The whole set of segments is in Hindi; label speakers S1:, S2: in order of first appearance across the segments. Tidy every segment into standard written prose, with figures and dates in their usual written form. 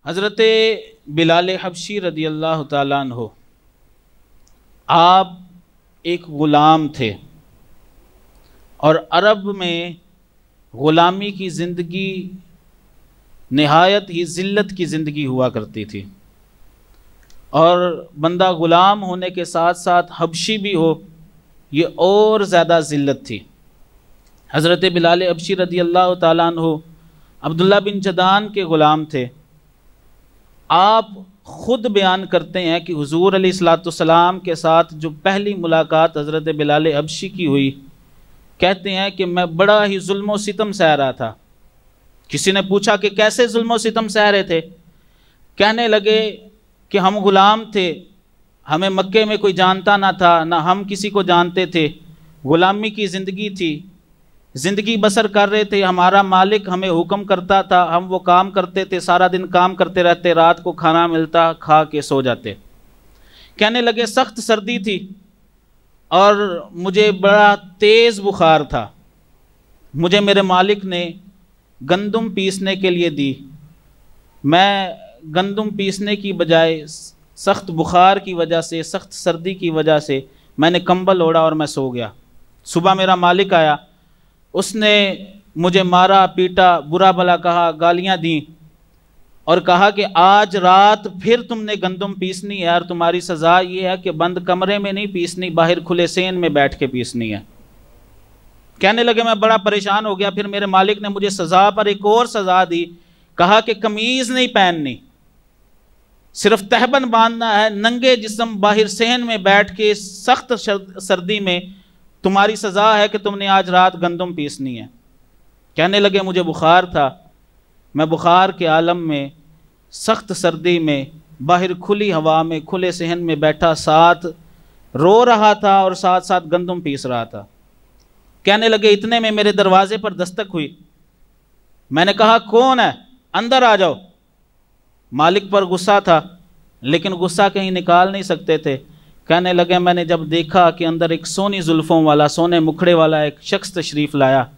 S1: हज़रत बिलाल हबशी रदी अल्लाह ताला अन्हु, आप एक ग़ुलाम थे और अरब में ग़ुलामी की ज़िंदगी नहायत ही ज़िल्लत की ज़िंदगी हुआ करती थी। और बंदा ग़ुलाम होने के साथ साथ हबशी भी हो, ये और ज़्यादा ज़िल्लत थी। हज़रत बिलाल हबशी रदी अल्लाह ताला अन्हु अब्दुल्ला बिन जदान के ग़ुलाम थे। आप ख़ुद बयान करते हैं कि हुज़ूर अलैहिस्सलाम के साथ जो पहली मुलाकात हज़रत बिलाल हबशी की हुई, कहते हैं कि मैं बड़ा ही जुल्म व सितम सह रहा था। किसी ने पूछा कि कैसे जुल्म व सितम सह रहे थे? कहने लगे कि हम ग़ुलाम थे, हमें मक्के में कोई जानता ना था, ना हम किसी को जानते थे, ग़ुलामी की ज़िंदगी थी, ज़िंदगी बसर कर रहे थे। हमारा मालिक हमें हुक्म करता था, हम वो काम करते थे, सारा दिन काम करते रहते, रात को खाना मिलता, खा के सो जाते। कहने लगे सख्त सर्दी थी और मुझे बड़ा तेज़ बुखार था। मुझे मेरे मालिक ने गंदम पीसने के लिए दी। मैं गंदम पीसने की बजाय सख्त बुखार की वजह से, सख्त सर्दी की वजह से मैंने कंबल ओढ़ा और मैं सो गया। सुबह मेरा मालिक आया, उसने मुझे मारा, पीटा, बुरा भला कहा, गालियाँ दी और कहा कि आज रात फिर तुमने गंदम पीसनी है और तुम्हारी सज़ा ये है कि बंद कमरे में नहीं पीसनी, बाहर खुले सेन में बैठ के पीसनी है। कहने लगे मैं बड़ा परेशान हो गया। फिर मेरे मालिक ने मुझे सज़ा पर एक और सज़ा दी, कहा कि कमीज़ नहीं पहननी, सिर्फ तहबन बांधना है, नंगे जिस्म बाहर सेन में बैठ के सख्त सर्दी में तुम्हारी सज़ा है कि तुमने आज रात गंदम पीसनी है। कहने लगे मुझे बुखार था, मैं बुखार के आलम में सख्त सर्दी में बाहर खुली हवा में खुले सहन में बैठा, साथ रो रहा था और साथ साथ गंदम पीस रहा था। कहने लगे इतने में मेरे दरवाजे पर दस्तक हुई। मैंने कहा कौन है, अंदर आ जाओ। मालिक पर गुस्सा था लेकिन गुस्सा कहीं निकाल नहीं सकते थे। कहने लगे मैंने जब देखा कि अंदर एक सोनी जुल्फ़ों वाला, सोने मुखड़े वाला एक शख्स तशरीफ़ लाया,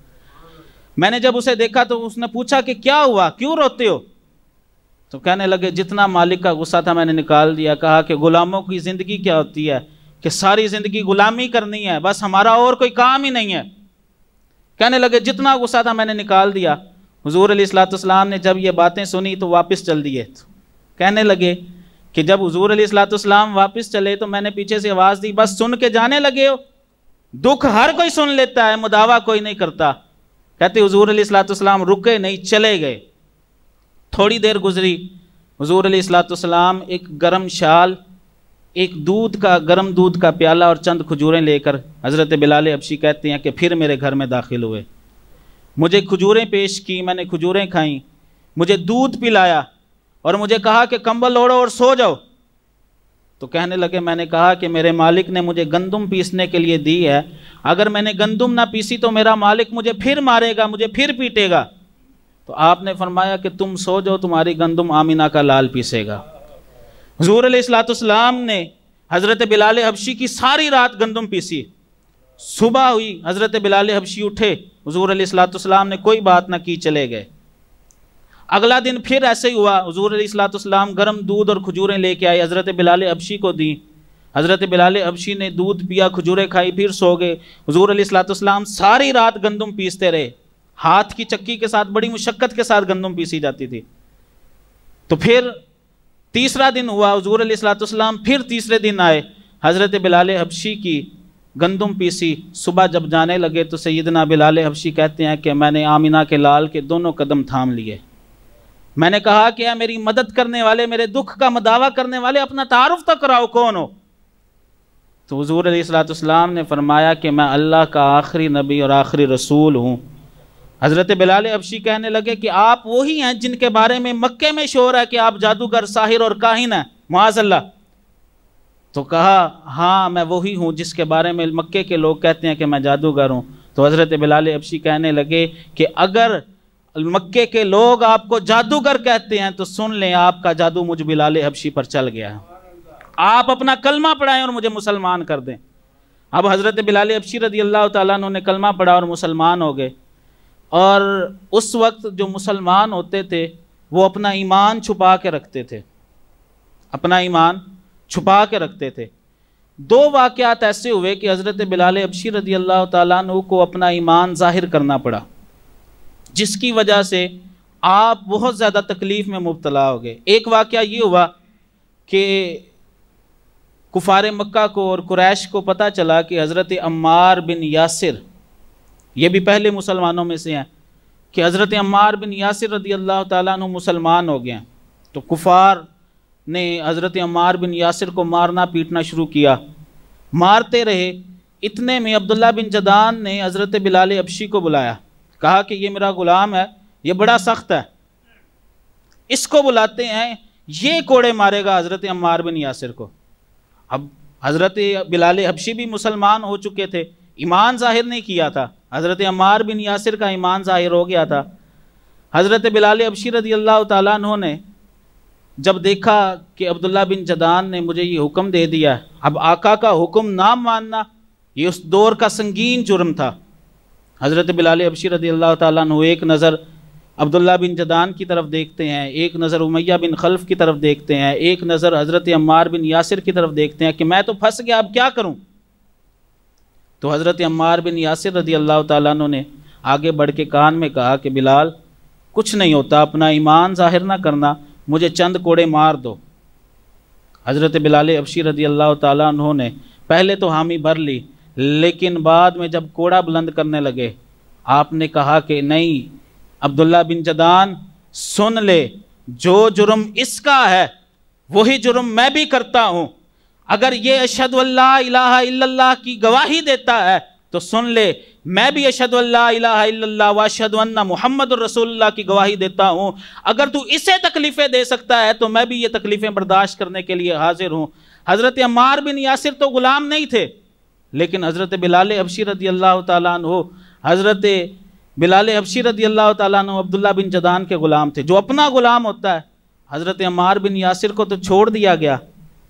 S1: मैंने जब उसे देखा तो उसने पूछा कि क्या हुआ, क्यों रोते हो? तो कहने लगे जितना मालिक का गुस्सा था मैंने निकाल दिया। कहा कि ग़ुलामों की ज़िंदगी क्या होती है कि सारी ज़िंदगी ग़ुलामी करनी है, बस हमारा और कोई काम ही नहीं है। कहने लगे जितना गुस्सा था मैंने निकाल दिया। हुज़ूर अलैहिस्सलाम ने जब ये बातें सुनी तो वापस चल दिए। कहने लगे कि जब हुज़ूर अलैहिस्सलाम वापस चले तो मैंने पीछे से आवाज़ दी, बस सुन के जाने लगे हो? दुख हर कोई सुन लेता है, मुदावा कोई नहीं करता। कहते हुज़ूर अलैहिस्सलाम रुके नहीं, चले गए। थोड़ी देर गुजरी, हुज़ूर अलैहिस्सलाम एक गर्म शाल, एक गर्म दूध का प्याला और चंद खजूरें लेकर हज़रत बिलाल हबशी कहते हैं कि फिर मेरे घर में दाखिल हुए। मुझे खजूरें पेश की, मैंने खजूरें खाईं, मुझे दूध पिलाया और मुझे कहा कि कंबल ओढ़ो और सो जाओ। तो कहने लगे मैंने कहा कि मेरे मालिक ने मुझे गंदम पीसने के लिए दी है, अगर मैंने गंदम ना पीसी तो मेरा मालिक मुझे फिर मारेगा, मुझे फिर पीटेगा। तो आपने फरमाया कि तुम सो जाओ, तुम्हारी गंदम आमिना का लाल पीसेगा। हुज़ूर अलैहिस्सलाम ने हज़रत बिलाल हबशी की सारी रात गंदम पीसी। सुबह हुई, हज़रत बिलाल हबशी उठे, हुज़ूर अलैहिस्सलाम ने कोई बात ना की, चले गए। अगला दिन फिर ऐसे ही हुआ, हुज़ूर अलैहिस्सलाम गर्म दूध और खजूरें लेके आए, हज़रत बिलाल हबशी को दी। हज़रत बिलाल हबशी ने दूध पिया, खजूरें खाई, फिर सो गए। हुज़ूर अलैहिस्सलाम सारी रात गंदम पीसते रहे। हाथ की चक्की के साथ बड़ी मुशक्क़त के साथ गंदम पीसी जाती थी। तो फिर तीसरा दिन हुआ, हुज़ूर अलैहिस्सलाम फिर तीसरे दिन आए, हज़रत बिलाल हबशी की गंदम पीसी। सुबह जब जाने लगे तो सैयदना बिलाल हबशी कहते हैं कि मैंने आमिना के लाल के दोनों कदम थाम लिए। मैंने कहा कि मेरी मदद करने वाले, मेरे दुख का मदावा करने वाले, अपना तारुफ तो कराओ, कौन हो? तो हुज़ूर अलैहिस्सलाम ने फरमाया कि मैं अल्लाह का आखिरी नबी और आखिरी रसूल हूँ। हज़रत बिलाल हबशी कहने लगे कि आप वही हैं जिनके बारे में मक्के में शोर है कि आप जादूगर, साहिर और काहिन हैं, मुआज़ल्लाह। तो कहा हाँ मैं वही हूँ जिसके बारे में मक्के के लोग कहते हैं कि मैं जादूगर हूँ। तो हज़रत बिलाल हबशी कहने लगे कि अगर मक्के के लोग आपको जादूगर कहते हैं तो सुन लें, आपका जादू मुझ बिलाल हबशी पर चल गया है। आप अपना कलमा पढ़ाएं और मुझे मुसलमान कर दें। अब हज़रत बिलाल हबशी रदी अल्लाह ताला अन्हु ने कलमा पढ़ा और मुसलमान हो गए। और उस वक्त जो मुसलमान होते थे वो अपना ईमान छुपा के रखते थे, अपना ईमान छुपा के रखते थे। दो वाक़यात ऐसे हुए कि हज़रत बिलाल हबशी रज़ी अल्लाह ताला अन्हु को अपना ईमान ज़ाहिर करना पड़ा, जिसकी वजह से आप बहुत ज़्यादा तकलीफ़ में मुब्तला हो गए। एक वाक़या ये हुआ कि कुफ़ार मक्का को और कुरैश को पता चला कि हज़रत अम्मार बिन यासिर, ये भी पहले मुसलमानों में से हैं, कि हज़रत अम्मार बिन यासिर रज़ी अल्लाह ताला अन्हु मुसलमान हो गए हैं। तो कुफ़ार ने हज़रत अम्मार बिन यासिर को मारना पीटना शुरू किया, मारते रहे। इतने में अब्दुल्ला बिन जदान ने हज़रत बिलाल हबशी को बुलाया, कहा कि ये मेरा ग़ुलाम है, ये बड़ा सख्त है, इसको बुलाते हैं, ये कोड़े मारेगा हज़रत अम्मार बिन यासिर को। अब हज़रत बिलाल हबशी भी मुसलमान हो चुके थे, ईमान ज़ाहिर नहीं किया था, हज़रत अम्मार बिन यासिर का ईमान ज़ाहिर हो गया था। हज़रत बिलाल हबशी रज़ी अल्लाह ताला अन्हु ने जब देखा कि अब्दुल्ला बिन जदान ने मुझे ये हुक्म दे दिया, अब आका का हुक्म ना मानना ये उस दौर का संगीन जुर्म था। हज़रत बिलाल हबशी रज़ी अल्लाह ताला अन्हु एक नज़र अब्दुल्ला बिन जदान की तरफ देखते हैं, एक नज़र उमैया बिन खल्फ की तरफ देखते हैं, एक नज़र हज़रत अम्मार बिन यासिर की तरफ देखते हैं कि मैं तो फंस गया, अब क्या करूं। तो हज़रत अम्मार बिन यासिर रज़ी अल्लाह ताला अन्हु ने आगे बढ़ के कान में कहा कि बिलाल, कुछ नहीं होता, अपना ईमान ज़ाहिर ना करना, मुझे चंद कोड़े मार दो। हज़रत बिलाल हबशी रज़ी अल्लाह ताला अन्हु ने पहले तो हामी भर ली, लेकिन बाद में जब कोड़ा बुलंद करने लगे, आपने कहा कि नहीं अब्दुल्ला बिन जदान, सुन ले, जो जुर्म इसका है वही जुर्म मैं भी करता हूँ। अगर ये अशहदु अल्ला इलाहा इल्लल्लाह की गवाही देता है तो सुन ले, मैं भी अशहदु अल्ला इलाहा इल्लल्लाह व अशहदु अन्ना मुहम्मदुर रसूलुल्लाह की गवाही देता हूँ। अगर तू इसे तकलीफ़ें दे सकता है तो मैं भी ये तकलीफ़ें बर्दाश्त करने के लिए हाजिर हूँ। हज़रत अम्मार बिन यासिर तो ग़ुलाम नहीं थे, लेकिन हज़रत बिलाल हबशी रज़ी अल्लाह ताला अन्हु, हज़रत बिलाल हबशी रज़ी अल्लाह ताला अन्हु अब्दुल्ला बिन जदान के ग़ुलाम थे, जो अपना ग़ुलाम होता है। हज़रत अम्मार बिन यासिर को तो छोड़ दिया गया,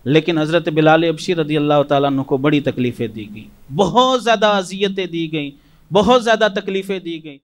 S1: लेकिन हज़रत बिलाल हबशी रज़ी अल्लाह ताला अन्हु को बड़ी तकलीफ़ें दी गई, बहुत ज़्यादा अज़ियतें दी गई, बहुत ज़्यादा तकलीफ़ें दी गई।